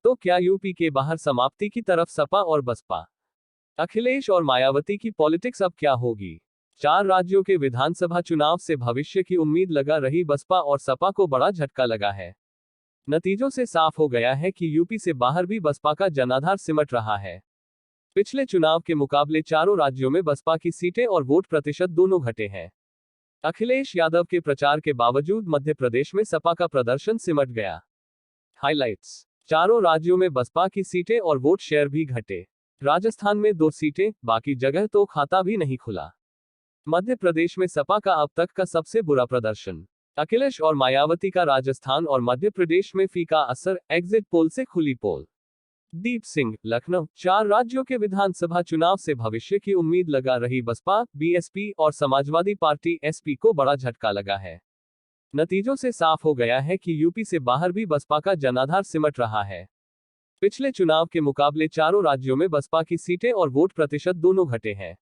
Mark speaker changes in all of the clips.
Speaker 1: तो क्या यूपी के बाहर समाप्ति की तरफ सपा और बसपा? अखिलेश और मायावती की पॉलिटिक्स अब क्या होगी? 4 राज्यों के विधानसभा चुनाव से भविष्य की उम्मीद लगा रही बसपा और सपा को बड़ा झटका लगा है। नतीजों से साफ हो गया है कि यूपी से बाहर भी बसपा का जनाधार सिमट रहा है। पिछले चुनाव के मुकाबले चारों राज्यों में बसपा की सीटें और वोट प्रतिशत दोनों घटे हैं। अखिलेश यादव के प्रचार के बावजूद मध्य प्रदेश में सपा का प्रदर्शन सिमट गया। हाइलाइट्स: चारों राज्यों में बसपा की सीटें और वोट शेयर भी घटे। राजस्थान में 2 सीटें, बाकी जगह तो खाता भी नहीं खुला। मध्य प्रदेश में सपा का अब तक का सबसे बुरा प्रदर्शन। अखिलेश और मायावती का राजस्थान और मध्य प्रदेश में फीका असर, एग्जिट पोल से खुली पोल। दीप सिंह, लखनऊ। 4 राज्यों के विधानसभा चुनाव से भविष्य की उम्मीद लगा रही बसपा, बीएसपी और समाजवादी पार्टी एसपी को बड़ा झटका लगा है। नतीजों से साफ हो गया है कि यूपी से बाहर भी बसपा का जनाधार सिमट रहा है। पिछले चुनाव के मुकाबले चारों राज्यों में बसपा की सीटें और वोट प्रतिशत दोनों घटे हैं।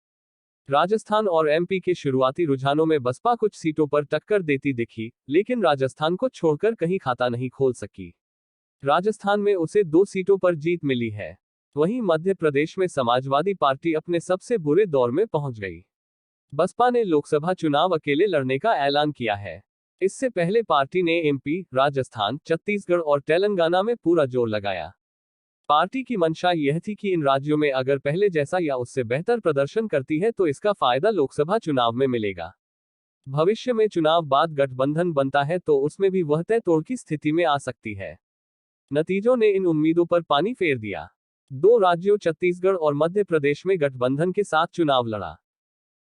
Speaker 1: राजस्थान और एमपी के शुरुआती रुझानों में बसपा कुछ सीटों पर टक्कर देती दिखी, लेकिन राजस्थान को छोड़कर कहीं खाता नहीं खोल सकी। राजस्थान में उसे 2 सीटों पर जीत मिली है। वहीं मध्य प्रदेश में समाजवादी पार्टी अपने सबसे बुरे दौर में पहुंच गई। बसपा ने लोकसभा चुनाव अकेले लड़ने का ऐलान किया है। इससे पहले पार्टी ने एमपी, राजस्थान, छत्तीसगढ़ और तेलंगाना में पूरा जोर लगाया। पार्टी की मंशा यह थी कि इन राज्यों में अगर पहले जैसा या उससे बेहतर प्रदर्शन करती है तो इसका फायदा लोकसभा चुनाव में मिलेगा। भविष्य में चुनाव बाद गठबंधन बनता है तो उसमें भी वह तय तोड़ की स्थिति में आ सकती है। नतीजों ने इन उम्मीदों पर पानी फेर दिया। 2 राज्यों छत्तीसगढ़ और मध्य प्रदेश में गठबंधन के साथ चुनाव लड़ा।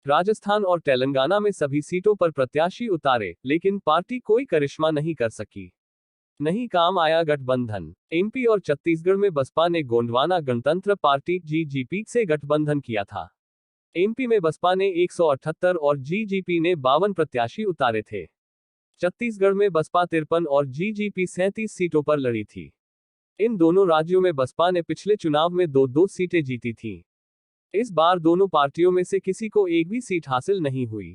Speaker 1: राजस्थान और तेलंगाना में सभी सीटों पर प्रत्याशी उतारे, लेकिन पार्टी कोई करिश्मा नहीं कर सकी। नहीं काम आया गठबंधन। एमपी और छत्तीसगढ़ में बसपा ने गोंडवाना गणतंत्र पार्टी जीजीपी से गठबंधन किया था। एमपी में बसपा ने 178 और जीजीपी ने 52 प्रत्याशी उतारे थे। छत्तीसगढ़ में बसपा 53 और जीजीपी 37 सीटों पर लड़ी थी। इन दोनों राज्यों में बसपा ने पिछले चुनाव में 2-2 सीटें जीती थीं। इस बार दोनों पार्टियों में से किसी को एक भी सीट हासिल नहीं हुई।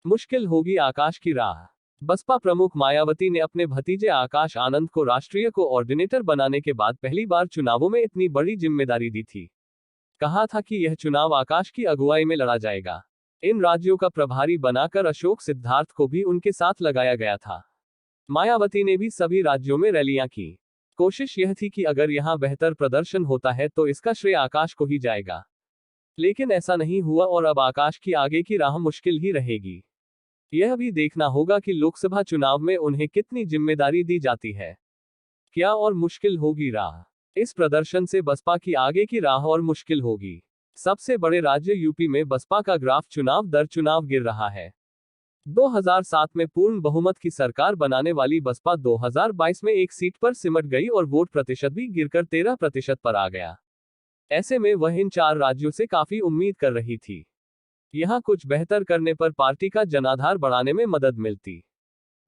Speaker 1: मुश्किल होगी आकाश की राह। बसपा प्रमुख मायावती ने अपने भतीजे आकाश आनंद को राष्ट्रीय कोऑर्डिनेटर बनाने के बाद पहली बार चुनावों में इतनी बड़ी जिम्मेदारी दी थी। कहा था कि यह चुनाव आकाश की अगुवाई में लड़ा जाएगा। इन राज्यों का प्रभारी बनाकर अशोक सिद्धार्थ को भी उनके साथ लगाया गया था। मायावती ने भी सभी राज्यों में रैलियां की। कोशिश यह थी कि अगर यहां बेहतर प्रदर्शन होता है तो इसका श्रेय आकाश को ही जाएगा। लेकिन ऐसा नहीं हुआ और अब आकाश की आगे की राह मुश्किल ही रहेगी। यह भी देखना होगा कि लोकसभा चुनाव में उन्हें कितनी जिम्मेदारी दी जाती है। क्या और मुश्किल होगी राह। इस प्रदर्शन से बसपा की आगे की राह और मुश्किल होगी। सबसे बड़े राज्य यूपी में बसपा का ग्राफ चुनाव दर चुनाव गिर रहा है। 2007 में पूर्ण बहुमत की सरकार बनाने वाली बसपा 2022 में 1 सीट पर सिमट गई और वोट प्रतिशत भी गिरकर 13% पर आ गया। ऐसे में वह इन 4 राज्यों से काफी उम्मीद कर रही थी। यहां कुछ बेहतर करने पर पार्टी का जनाधार बढ़ाने में मदद मिलती।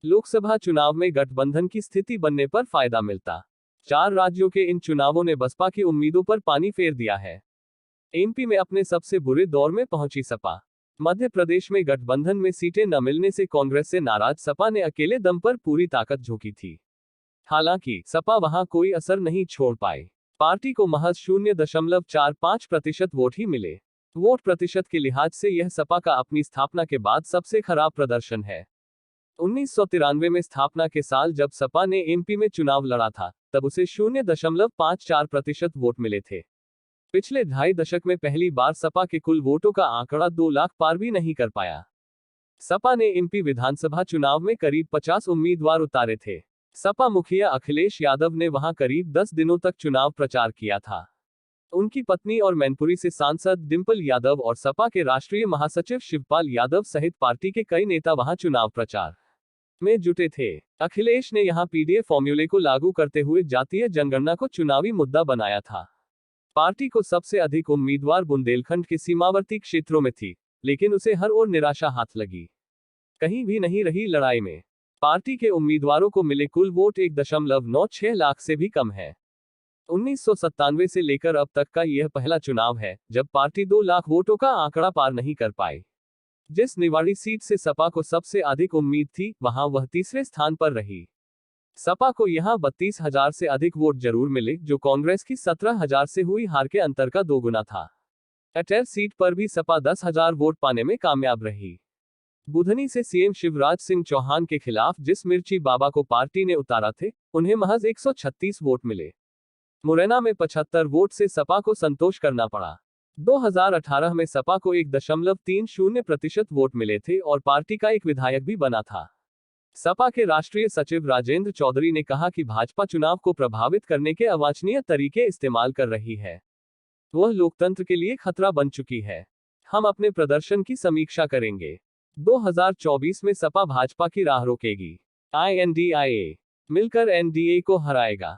Speaker 1: लोकसभा चुनाव में गठबंधन की स्थिति बनने पर फायदा मिलता। 4 राज्यों के इन चुनावों ने बसपा की उम्मीदों पर पानी फेर दिया है। एमपी में अपने सबसे बुरे दौर में पहुंची सपा। मध्य प्रदेश में गठबंधन में सीटें न मिलने से कांग्रेस से नाराज सपा ने अकेले दम पर पूरी ताकत झोंकी थी। हालांकि सपा वहां कोई असर नहीं छोड़ पाई। पार्टी को महज 0.45% वोट ही मिले। वोट प्रतिशत के लिहाज से यह सपा का अपनी स्थापना के बाद सबसे खराब प्रदर्शन है। 1993 में स्थापना के साल जब सपा ने एमपी में चुनाव लड़ा था, तब उसे 0.54% वोट मिले थे। पिछले 2.5 दशक में पहली बार सपा के कुल वोटों का आंकड़ा 2 लाख पार भी नहीं कर पाया। सपा ने एमपी विधानसभा चुनाव में करीब 50 उम्मीदवार उतारे थे। सपा मुखिया अखिलेश यादव ने वहां करीब 10 दिनों तक चुनाव प्रचार किया था। उनकी पत्नी और मैनपुरी से सांसद डिंपल यादव और सपा के राष्ट्रीय महासचिव शिवपाल यादव सहित पार्टी के कई नेता वहां चुनाव प्रचार में जुटे थे। अखिलेश ने यहां पीडीए फॉर्मूले को लागू करते हुए जातीय जनगणना को चुनावी मुद्दा बनाया था। पार्टी को सबसे अधिक उम्मीदवार बुंदेलखंड के सीमावर्ती क्षेत्रों में थी, लेकिन उसे हर ओर निराशा हाथ लगी। कहीं भी नहीं रही लड़ाई में। पार्टी के उम्मीदवारों को मिले कुल वोट 1.96 लाख से भी कम है। 1997 से लेकर अब तक का यह पहला चुनाव है जब पार्टी 2 लाख वोटों का आंकड़ा पार नहीं कर पाई। जिस निवाड़ी सीट से सपा को सबसे अधिक उम्मीद थी, वहां वह तीसरे स्थान पर रही। सपा को यहां 32,000 से अधिक वोट जरूर मिले, जो कांग्रेस की 17,000 से हुई हार के अंतर का दोगुना था। अटेर सीट पर भी सपा 10,000 वोट पाने में कामयाब रही। बुधनी से सीएम शिवराज सिंह चौहान के खिलाफ जिस मिर्ची बाबा को पार्टी ने उतारा थे, उन्हें महज 136 वोट मिले। मुरैना में 75 वोट से सपा को संतोष करना पड़ा। 2018 में सपा को 1.30% वोट मिले थे और पार्टी का एक विधायक भी बना था। सपा के राष्ट्रीय सचिव राजेंद्र चौधरी ने कहा कि भाजपा चुनाव को प्रभावित करने के अवांछनीय तरीके इस्तेमाल कर रही है। वह लोकतंत्र के लिए खतरा बन चुकी है। हम अपने प्रदर्शन की समीक्षा करेंगे। 2024 में सपा भाजपा की राह रोकेगी। INDIA मिलकर NDA को हराएगा।